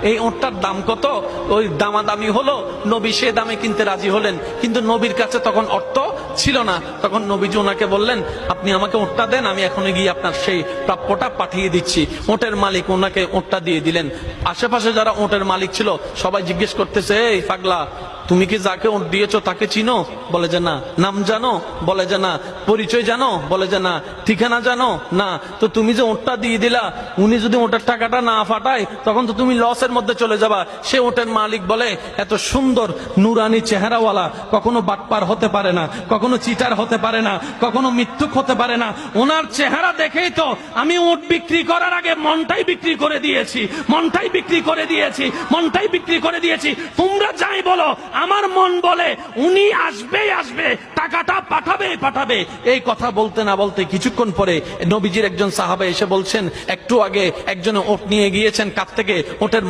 এই ওঁটটার দাম কত? ওই দামাদামি হলো, নবী সে দামে কিনতে রাজি হলেন, কিন্তু নবীর কাছে তখন অর্থ ছিল না। তখন নবীজি ওনাকে বললেন, আপনি আমাকে ওঁটটা দেন, আমি এখন গিয়ে আপনার সেই প্রাপ্যটা পাঠিয়ে দিচ্ছি। ওঁটের মালিক ওনাকে ওঁটটা দিয়ে দিলেন। আশেপাশে যারা ওঁটের মালিক ছিল সবাই জিজ্ঞেস করতেছে, এই পাগলা, তুমি কি যাকে ওঁট দিয়েছো তাকে চিনো? বলে যে না। নাম জানো? বলে যে না। পরিচয় জানো? বলে যে না। ঠিকানা জানো? না। তো তুমি যে ওঁটটা দিয়ে দিলা, উনি যদি ওঁটের টাকাটা না ফাটায় তখন তো তুমি লসের মধ্যে চলে যাবা। সে ওঁটের মালিক বলে, এত সুন্দর নুরানি চেহারাওয়ালা কখনো বাটপার হতে পারে না, কখনো চিটার হতে পারে না, কখনো মিথ্যুক হতে পারে না। ওনার চেহারা দেখেই তো আমি ওঁট বিক্রি করার আগে মনটাই বিক্রি করে দিয়েছি, মনটাই বিক্রি করে দিয়েছি, মনটাই বিক্রি করে দিয়েছি। তোমরা যাই বলো, আমার মন বলে উনি আসবেই আসবে, টাকাটা পাঠাবেই পাঠাবে। এই কথা বলতে না বলতে কিছুক্ষণ পরে নবীজির একজন সাহাবা এসে বলছেন, একটু আগে একজন ওট নিয়ে গিয়েছেন কাছ থেকে, ওটের